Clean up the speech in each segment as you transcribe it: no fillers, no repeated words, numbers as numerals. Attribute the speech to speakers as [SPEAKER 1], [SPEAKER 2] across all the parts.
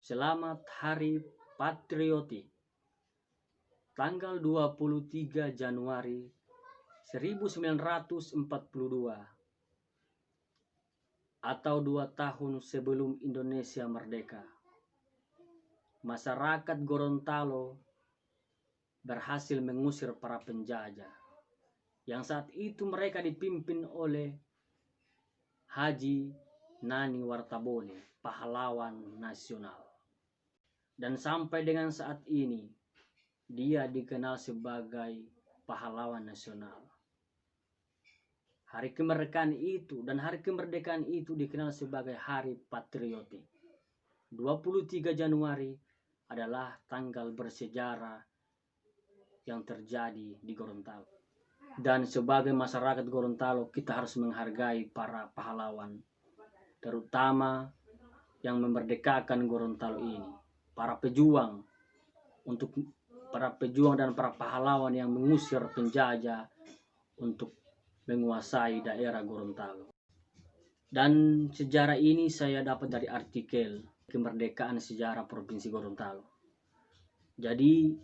[SPEAKER 1] Selamat Hari Patriotik, tanggal 23 Januari 1942, atau 2 tahun sebelum Indonesia merdeka. Masyarakat Gorontalo berhasil mengusir para penjajah, yang saat itu mereka dipimpin oleh Haji Nani Wartabone, pahlawan nasional. Dan sampai dengan saat ini, dia dikenal sebagai pahlawan nasional. Hari kemerdekaan itu dikenal sebagai Hari Patriotik. 23 Januari adalah tanggal bersejarah yang terjadi di Gorontalo. Dan sebagai masyarakat Gorontalo, kita harus menghargai para pahlawan, terutama yang memerdekakan Gorontalo ini. Para pejuang dan para pahlawan yang mengusir penjajah untuk menguasai daerah Gorontalo. Dan sejarah ini saya dapat dari artikel Kemerdekaan Sejarah Provinsi Gorontalo. Jadi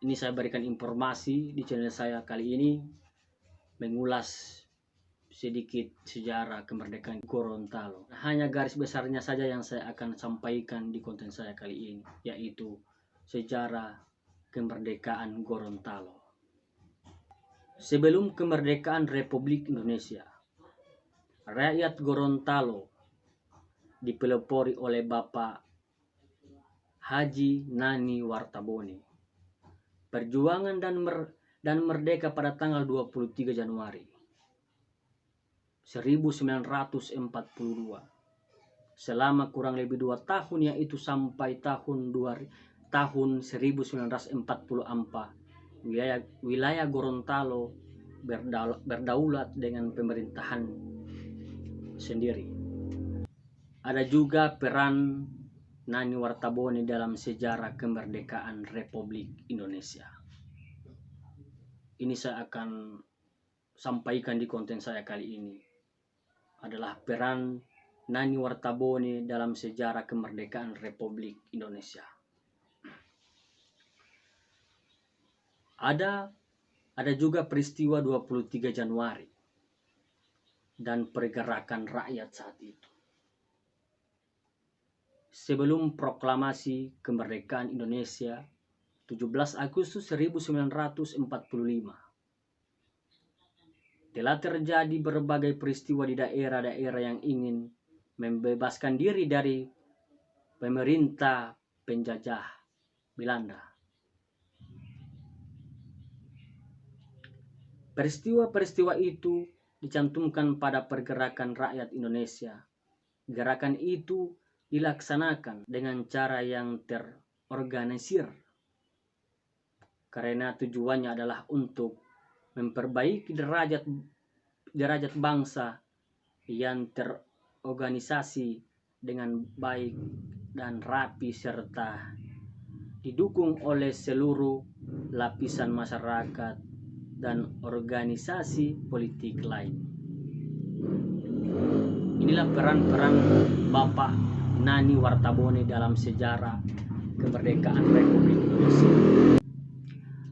[SPEAKER 1] ini saya berikan informasi di channel saya kali ini, mengulas sedikit sejarah kemerdekaan Gorontalo. Hanya garis besarnya saja yang saya akan sampaikan di konten saya kali ini, yaitu sejarah kemerdekaan Gorontalo. Sebelum kemerdekaan Republik Indonesia, rakyat Gorontalo dipelopori oleh Bapak Haji Nani Wartabone. Perjuangan dan merdeka pada tanggal 23 Januari 1942. Selama kurang lebih 2 tahun, yaitu sampai tahun 1944, wilayah Gorontalo berdaulat dengan pemerintahan sendiri. Ada juga peran Nani Wartabone dalam sejarah kemerdekaan Republik Indonesia. Ini saya akan sampaikan di konten saya kali ini, adalah peran Nani Wartabone dalam sejarah kemerdekaan Republik Indonesia. Ada juga peristiwa 23 Januari dan pergerakan rakyat saat itu. Sebelum proklamasi kemerdekaan Indonesia 17 Agustus 1945, telah terjadi berbagai peristiwa di daerah-daerah yang ingin membebaskan diri dari pemerintah penjajah Belanda. Peristiwa-peristiwa itu dicantumkan pada pergerakan rakyat Indonesia. Gerakan itu dilaksanakan dengan cara yang terorganisir, karena tujuannya adalah untuk memperbaiki derajat bangsa yang terorganisasi dengan baik dan rapi, serta didukung oleh seluruh lapisan masyarakat dan organisasi politik lain. Inilah peran Bapak Nani Wartabone dalam sejarah kemerdekaan Republik Indonesia.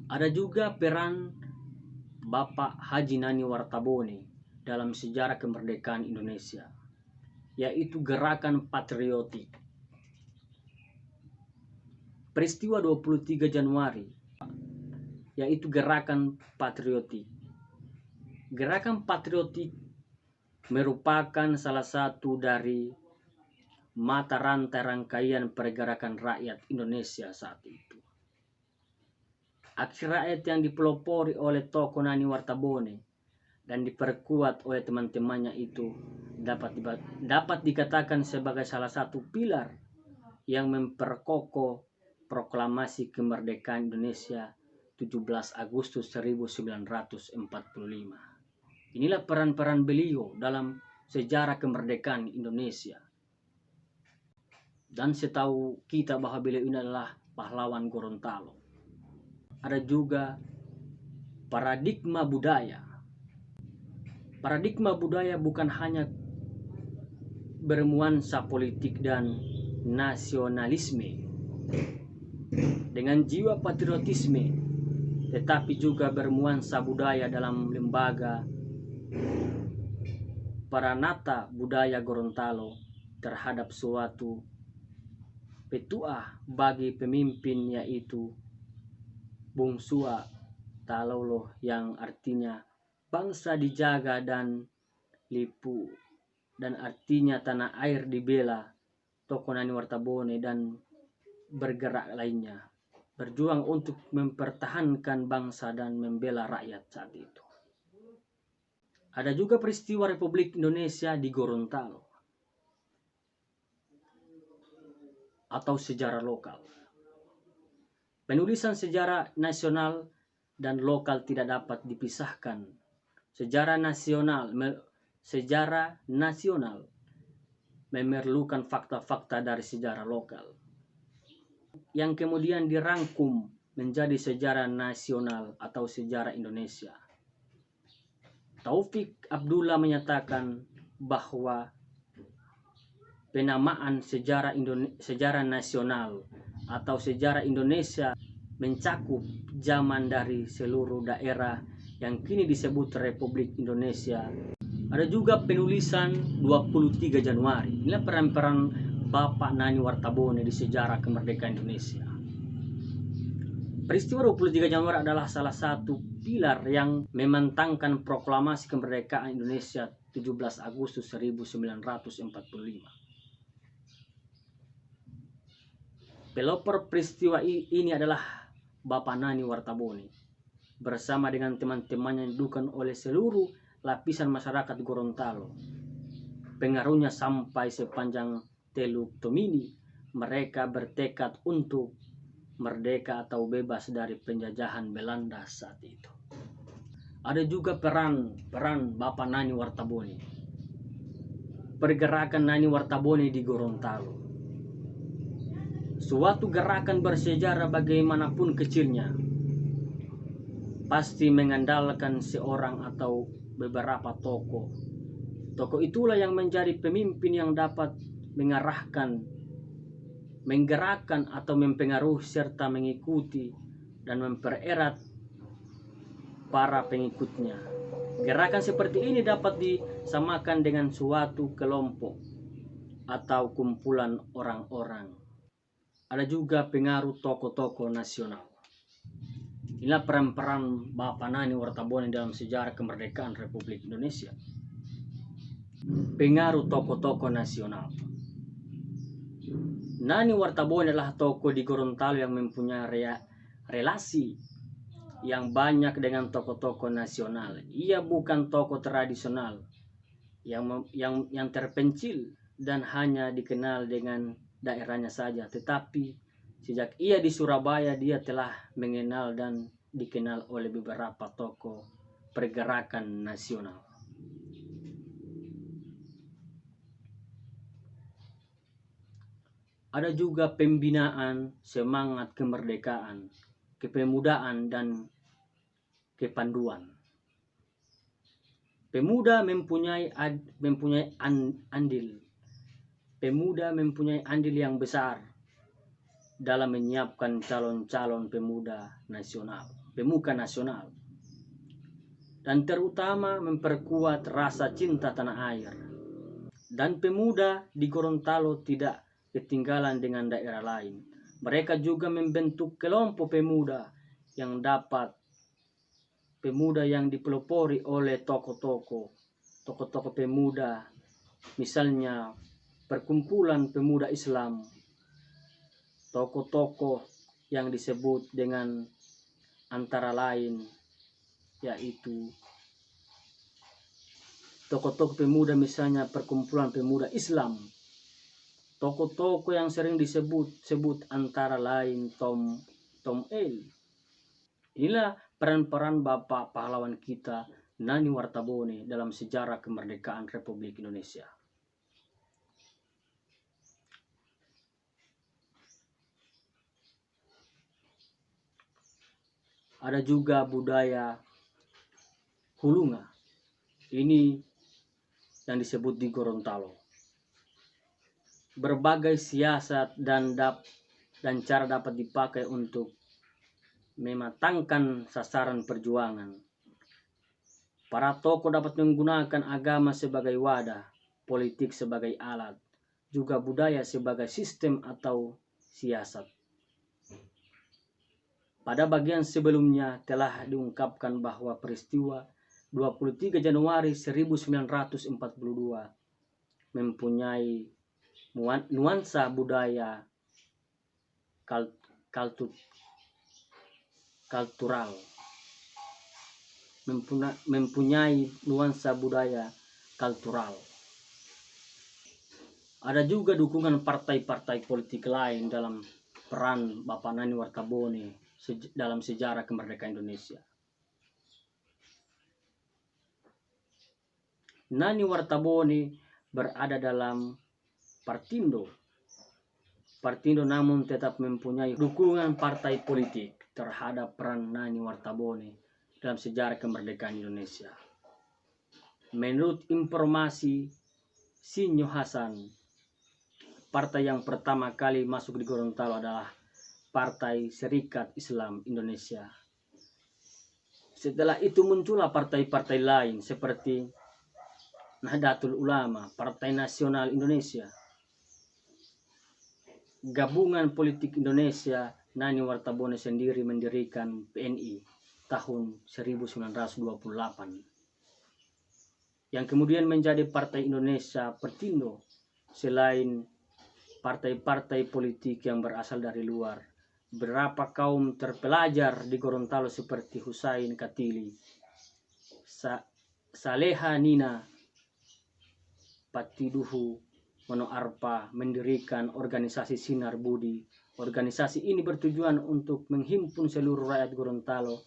[SPEAKER 1] Ada juga peran Bapak Haji Nani Wartabone dalam sejarah kemerdekaan Indonesia, yaitu gerakan patriotik. Peristiwa 23 Januari, yaitu gerakan patriotik. Gerakan patriotik merupakan salah satu dari mata rantai rangkaian pergerakan rakyat Indonesia saat itu. Aksi rakyat yang dipelopori oleh tokoh Nani Wartabone dan diperkuat oleh teman-temannya itu dapat dikatakan sebagai salah satu pilar yang memperkokoh proklamasi kemerdekaan Indonesia 17 Agustus 1945. Inilah peran-peran beliau dalam sejarah kemerdekaan Indonesia. Dan setahu kita bahwa beliau ini adalah pahlawan Gorontalo. Ada juga paradigma budaya. Paradigma budaya bukan hanya bernuansa politik dan nasionalisme dengan jiwa patriotisme, tetapi juga bernuansa budaya dalam lembaga Paranata Budaya Gorontalo terhadap suatu petua bagi pemimpin, yaitu Bung Sua Talolo, yang artinya bangsa dijaga dan lipu, dan artinya tanah air dibela. Tokoh Nani Wartabone dan bergerak lainnya berjuang untuk mempertahankan bangsa dan membela rakyat saat itu. Ada juga peristiwa Republik Indonesia di Gorontalo atau sejarah lokal. Penulisan sejarah nasional dan lokal tidak dapat dipisahkan. Sejarah nasional memerlukan fakta-fakta dari sejarah lokal yang kemudian dirangkum menjadi sejarah nasional atau sejarah Indonesia. Taufik Abdullah menyatakan bahwa penamaan sejarah nasional atau sejarah Indonesia mencakup zaman dari seluruh daerah yang kini disebut Republik Indonesia. Ada juga penulisan 23 Januari. Inilah peran-peran Bapak Nani Wartabone di sejarah kemerdekaan Indonesia. Peristiwa 23 Januari adalah salah satu pilar yang membentangkan proklamasi kemerdekaan Indonesia 17 Agustus 1945. Pelopor peristiwa ini adalah Bapak Nani Wartabone bersama dengan teman-temannya yang didukung oleh seluruh lapisan masyarakat Gorontalo. Pengaruhnya sampai sepanjang Teluk Tomini. Mereka bertekad untuk merdeka atau bebas dari penjajahan Belanda saat itu. Ada juga peran Bapak Nani Wartabone. Pergerakan Nani Wartabone di Gorontalo. Suatu gerakan bersejarah bagaimanapun kecilnya pasti mengandalkan seorang atau beberapa tokoh. Tokoh itulah yang menjadi pemimpin yang dapat mengarahkan, menggerakkan atau mempengaruhi serta mengikuti dan mempererat para pengikutnya. Gerakan seperti ini dapat disamakan dengan suatu kelompok atau kumpulan orang-orang. Ada juga pengaruh tokoh-tokoh nasional. Inilah peran-peran Bapak Nani Wartabone dalam sejarah kemerdekaan Republik Indonesia. Pengaruh tokoh-tokoh nasional. Nani Wartabone adalah tokoh di Gorontalo yang mempunyai relasi yang banyak dengan tokoh-tokoh nasional. Ia bukan tokoh tradisional yang terpencil dan hanya dikenal dengan daerahnya saja, tetapi sejak ia di Surabaya dia telah mengenal dan dikenal oleh beberapa tokoh pergerakan nasional. Ada juga pembinaan semangat kemerdekaan, kepemudaan dan kepanduan. Pemuda mempunyai andil. Pemuda mempunyai andil yang besar dalam menyiapkan calon-calon pemuda nasional, pemuka nasional, dan terutama memperkuat rasa cinta tanah air. Dan pemuda di Gorontalo tidak ketinggalan dengan daerah lain. Mereka juga membentuk kelompok pemuda yang dipelopori oleh tokoh-tokoh pemuda, misalnya Perkumpulan Pemuda Islam, tokoh-tokoh yang disebut dengan antara lain yaitu tokoh-tokoh pemuda, misalnya Perkumpulan Pemuda Islam. Tokoh-tokoh yang sering disebut antara lain Tom L. Inilah peran-peran Bapak pahlawan kita Nani Wartabone dalam sejarah kemerdekaan Republik Indonesia. Ada juga budaya Hulunga. Ini yang disebut di Gorontalo. berbagai siasat dan cara dapat dipakai untuk mematangkan sasaran perjuangan. Para tokoh dapat menggunakan agama sebagai wadah, politik sebagai alat, juga budaya sebagai sistem atau siasat. Pada bagian sebelumnya telah diungkapkan bahwa peristiwa 23 Januari 1942 mempunyai nuansa budaya kultural, mempunyai nuansa budaya kultural. Ada juga dukungan partai-partai politik lain dalam peran Bapak Nani Wartabone dalam sejarah kemerdekaan Indonesia. Nani Wartabone berada dalam Partindo namun tetap mempunyai dukungan partai politik terhadap peran Nani Wartabone dalam sejarah kemerdekaan Indonesia. Menurut informasi Sinyo Hasan, partai yang pertama kali masuk di Gorontalo adalah Partai Serikat Islam Indonesia. Setelah itu muncullah partai-partai lain seperti Nahdlatul Ulama, Partai Nasional Indonesia, Gabungan Politik Indonesia. Nani Wartabone sendiri mendirikan PNI tahun 1928 yang kemudian menjadi Partai Indonesia Pertindo. Selain partai-partai politik yang berasal dari luar, beberapa kaum terpelajar di Gorontalo seperti Husain Katili, Saleha Nina, Patiduhu Mono Arpa mendirikan organisasi Sinar Budi. Organisasi ini bertujuan untuk menghimpun seluruh rakyat Gorontalo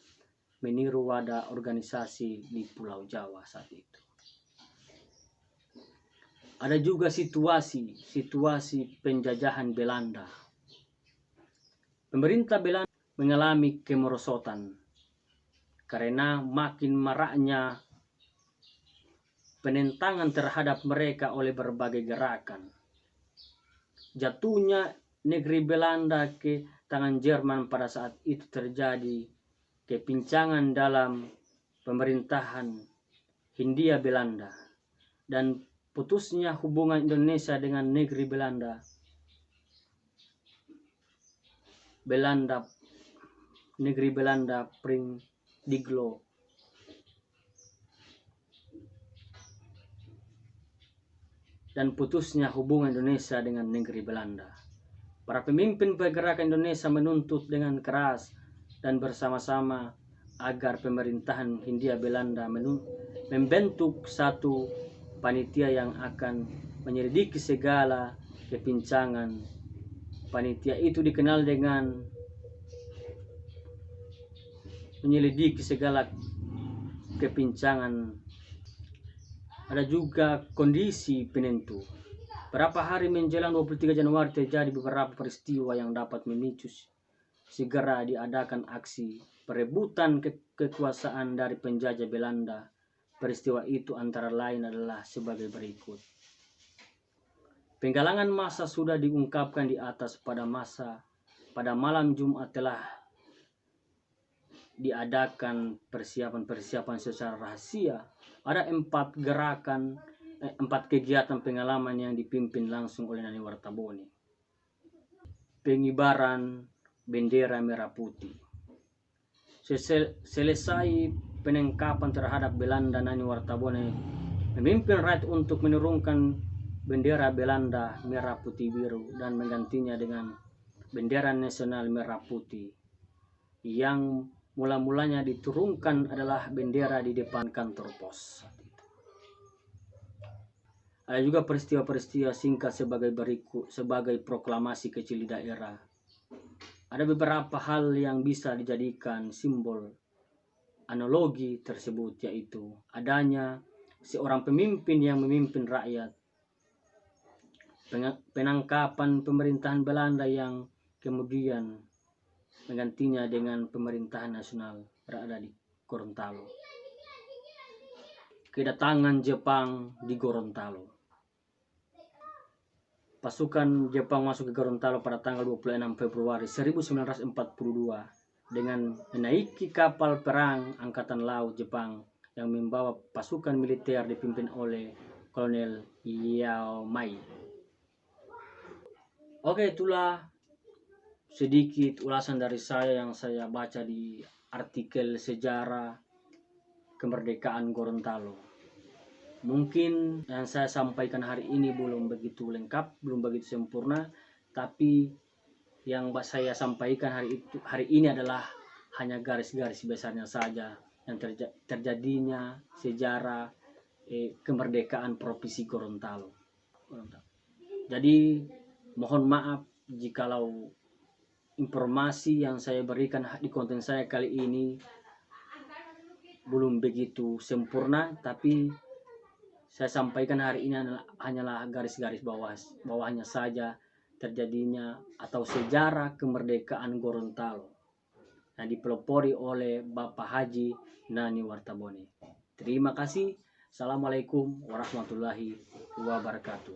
[SPEAKER 1] meniru wadah organisasi di Pulau Jawa saat itu. Ada juga situasi penjajahan Belanda. Pemerintah Belanda mengalami kemerosotan karena makin maraknya penentangan terhadap mereka oleh berbagai gerakan. Jatuhnya negeri Belanda ke tangan Jerman pada saat itu terjadi kepincangan dalam pemerintahan Hindia Belanda dan putusnya hubungan Indonesia dengan negeri Belanda. Negeri Belanda Pring Diglo dan putusnya hubungan Indonesia dengan negeri Belanda. Para pemimpin pergerakan Indonesia menuntut dengan keras dan bersama-sama agar pemerintahan Hindia Belanda membentuk satu panitia yang akan menyelidiki segala kepincangan. Panitia itu dikenal dengan menyelidiki segala kepincangan. Ada juga kondisi penentu. Berapa hari menjelang 23 Januari terjadi beberapa peristiwa yang dapat memicu segera diadakan aksi perebutan kekuasaan dari penjajah Belanda. Peristiwa itu antara lain adalah sebagai berikut. Penggalangan massa sudah diungkapkan di atas. Pada malam Jumat telah diadakan persiapan secara rahasia. Ada 4 kegiatan pengalaman yang dipimpin langsung oleh Nani Wartabone. Pengibaran bendera merah putih. Selesai penangkapan terhadap Belanda, Nani Wartabone memimpin rakyat untuk menurunkan bendera Belanda merah putih biru dan menggantinya dengan bendera nasional merah putih. Yang mula-mulanya diturunkan adalah bendera di depan kantor pos. Ada juga peristiwa-peristiwa singkat sebagai berikut, sebagai proklamasi kecil di daerah. Ada beberapa hal yang bisa dijadikan simbol analogi tersebut, yaitu adanya seorang pemimpin yang memimpin rakyat, penangkapan pemerintahan Belanda yang kemudian menggantinya dengan pemerintahan nasional berada di Gorontalo, kedatangan Jepang di Gorontalo. pasukan Jepang masuk ke Gorontalo pada tanggal 26 Februari 1942 dengan menaiki kapal perang Angkatan Laut Jepang yang membawa pasukan militer dipimpin oleh Kolonel Yao Mai. Oke, itulah sedikit ulasan dari saya yang saya baca di artikel sejarah kemerdekaan Gorontalo. Mungkin yang saya sampaikan hari ini belum begitu lengkap, belum begitu sempurna, tapi yang saya sampaikan hari ini adalah hanya garis-garis besarnya saja yang terjadinya sejarah kemerdekaan Provinsi Gorontalo. Jadi mohon maaf jikalau informasi yang saya berikan di konten saya kali ini belum begitu sempurna, tapi saya sampaikan hari ini hanyalah garis-garis bawahnya saja terjadinya atau sejarah kemerdekaan Gorontalo yang dipelopori oleh Bapak Haji Nani Wartabone. Terima kasih. Assalamualaikum warahmatullahi wabarakatuh.